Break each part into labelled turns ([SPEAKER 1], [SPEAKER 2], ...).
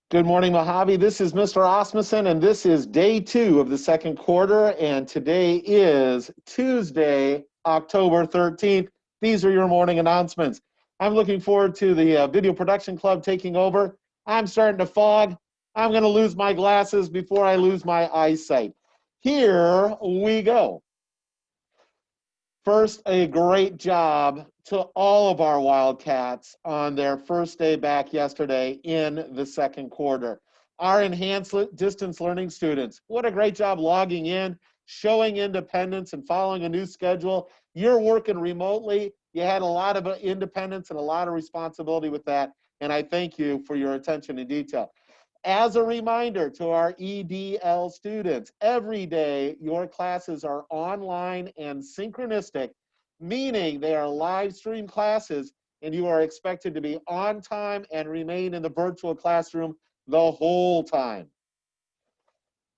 [SPEAKER 1] Good morning, Mojave. This is Mr. Osmussen, and this is day 2 of the second quarter, and today is Tuesday, October 13th. These are your morning announcements. I'm looking forward to the Video Production Club taking over. I'm starting to fog. I'm going to lose my glasses before I lose my eyesight. Here we go. First, a great job to all of our Wildcats on their first day back yesterday in the second quarter. Our enhanced distance learning students, what a great job logging in, showing independence and following a new schedule. You're working remotely. You had a lot of independence and a lot of responsibility with that, and I thank you for your attention to detail. As a reminder to our EDL students, every day your classes are online and synchronistic, meaning they are live stream classes and you are expected to be on time and remain in the virtual classroom the whole time.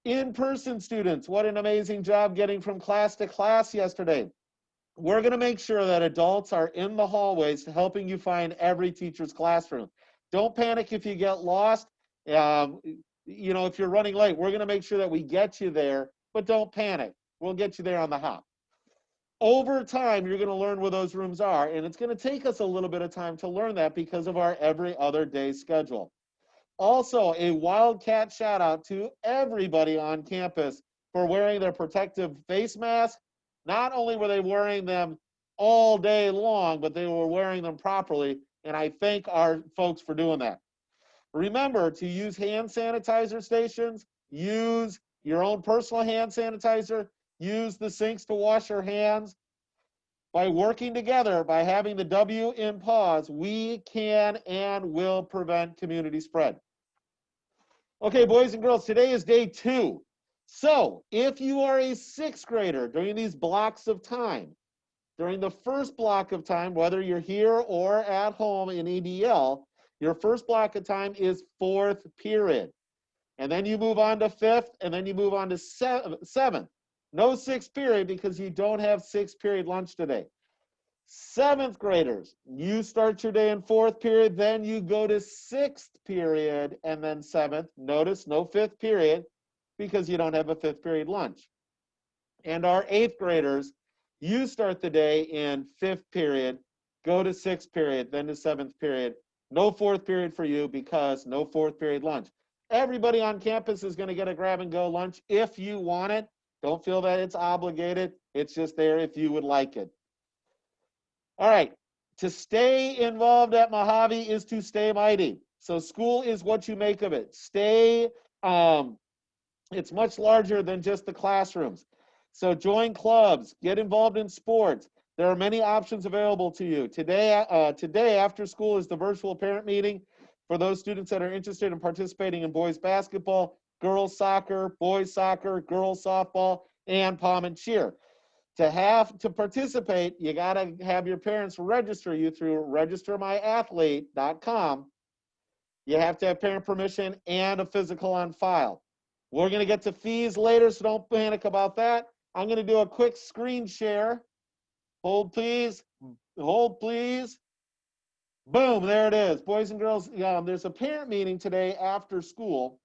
[SPEAKER 1] In-person students, what an amazing job getting from class to class yesterday. We're going to make sure that adults are in the hallways helping you find every teacher's classroom. Don't panic if you get lost. Um, if you're running late, we're going to make sure that we get you there, but don't panic. We'll get you there on the hop. Over time, you're going to learn where those rooms are, and it's going to take us a little bit of time to learn that because of our every other day schedule. Also, a Wildcat shout out to everybody on campus for wearing their protective face mask. Not only were they wearing them all day long, but they were wearing them properly, and I thank our folks for doing that. Remember to use hand sanitizer stations, use your own personal hand sanitizer, use the sinks to wash your hands. By working together, by having the W in pause, we can and will prevent community spread. Okay, boys and girls, today is day 2. So if you are a 6th grader during these blocks of time, during the first block of time, whether you're here or at home in EDL, your first block of time is 4th period. And then you move on to 5th, and then you move on to 7th. No 6th period because you don't have 6th period lunch today. 7th graders, you start your day in 4th period, then you go to 6th period, and then 7th. Notice no 5th period because you don't have a 5th period lunch. And our 8th graders, you start the day in 5th period, go to 6th period, then to 7th period. No 4th period for you because no 4th period lunch. Everybody on campus is going to get a grab and go lunch if you want it. Don't feel that it's obligated. It's just there if you would like it. All right, to stay involved at Mojave is to stay mighty. So school is what you make of it. It's much larger than just the classrooms. So join clubs, get involved in sports. There are many options available to you. Today after school is the virtual parent meeting for those students that are interested in participating in boys basketball, girls soccer, boys soccer, girls softball, and pom and cheer. To participate, you got to have your parents register you through registermyathlete.com. You have to have parent permission and a physical on file. We're going to get to fees later, so don't panic about that. I'm going to do a quick screen share. Hold, please. Hold, please. Boom, there it is. Boys and girls, there's a parent meeting today after school.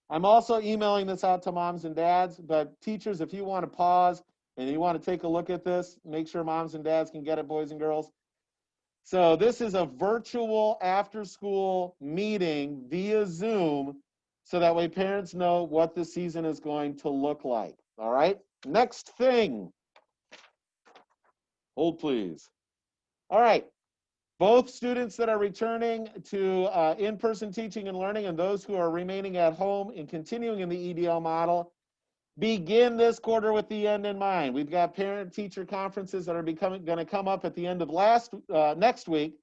[SPEAKER 1] I'm also emailing this out to moms and dads, but teachers, if you want to pause, and you want to take a look at this, make sure moms and dads can get it, boys and girls. So this is a virtual after-school meeting via Zoom, so that way parents know what the season is going to look like. All right, next thing. Hold, please. All right, both students that are returning to in-person teaching and learning and those who are remaining at home and continuing in the EDL model begin this quarter with the end in mind. We've got parent-teacher conferences that are going to come up at the end of next week,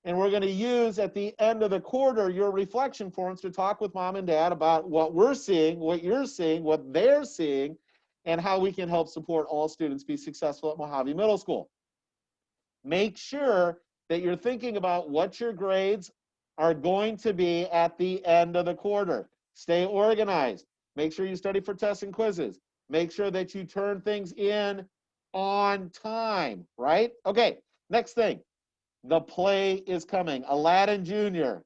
[SPEAKER 1] and we're going to use at the end of the quarter your reflection forums to talk with mom and dad about what we're seeing, what you're seeing, what they're seeing, and how we can help support all students be successful at Mojave Middle School. Make sure that you're thinking about what your grades are going to be at the end of the quarter. Stay organized. Make sure you study for tests and quizzes. Make sure that you turn things in on time, right? Okay, next thing. The play is coming. Aladdin Jr.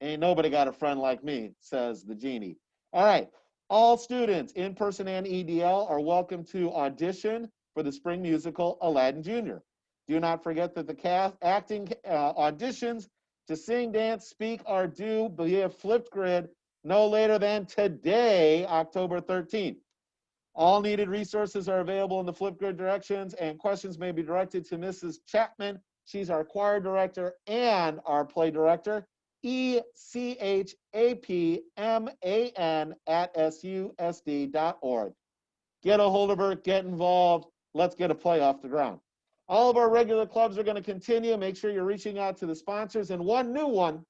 [SPEAKER 1] Ain't nobody got a friend like me, says the genie. All right. All students, in person and EDL, are welcome to audition for the spring musical Aladdin Jr. Do not forget that the cast acting auditions to sing, dance, speak are due via Flipgrid no later than today, October 13th. All needed resources are available in the Flipgrid directions, and questions may be directed to Mrs. Chapman. She's our choir director and our play director. ECHAPMAN@susd.org. Get a hold of her, get involved. Let's get a play off the ground. All of our regular clubs are going to continue. Make sure you're reaching out to the sponsors. And one new one,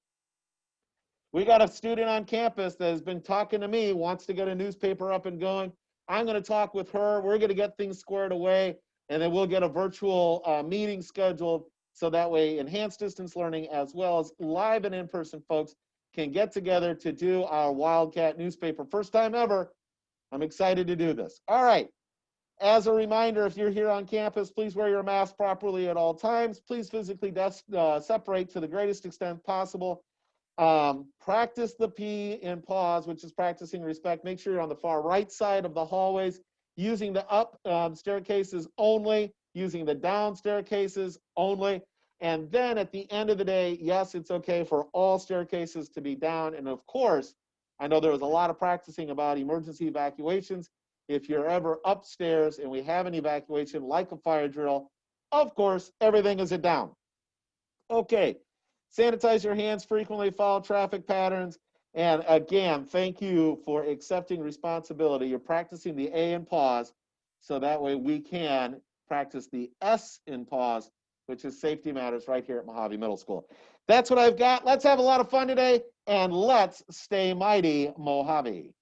[SPEAKER 1] we got a student on campus that has been talking to me, wants to get a newspaper up and going. I'm going to talk with her. We're going to get things squared away, and then we'll get a virtual meeting scheduled so that way enhanced distance learning as well as live and in-person folks can get together to do our Wildcat newspaper. First time ever. I'm excited to do this. All right. As a reminder, if you're here on campus, please wear your mask properly at all times. Please physically separate to the greatest extent possible. Practice the P in pause, which is practicing respect. Make sure you're on the far right side of the hallways, using the up staircases only, using the down staircases only. And then at the end of the day, yes, it's okay for all staircases to be down. And of course, I know there was a lot of practicing about emergency evacuations. If you're ever upstairs and we have an evacuation like a fire drill, of course, everything is down. Okay. Sanitize your hands frequently, follow traffic patterns. And again, thank you for accepting responsibility. You're practicing the A in pause, so that way we can practice the S in pause, which is safety matters right here at Mojave Middle School. That's what I've got. Let's have a lot of fun today, and let's stay mighty, Mojave.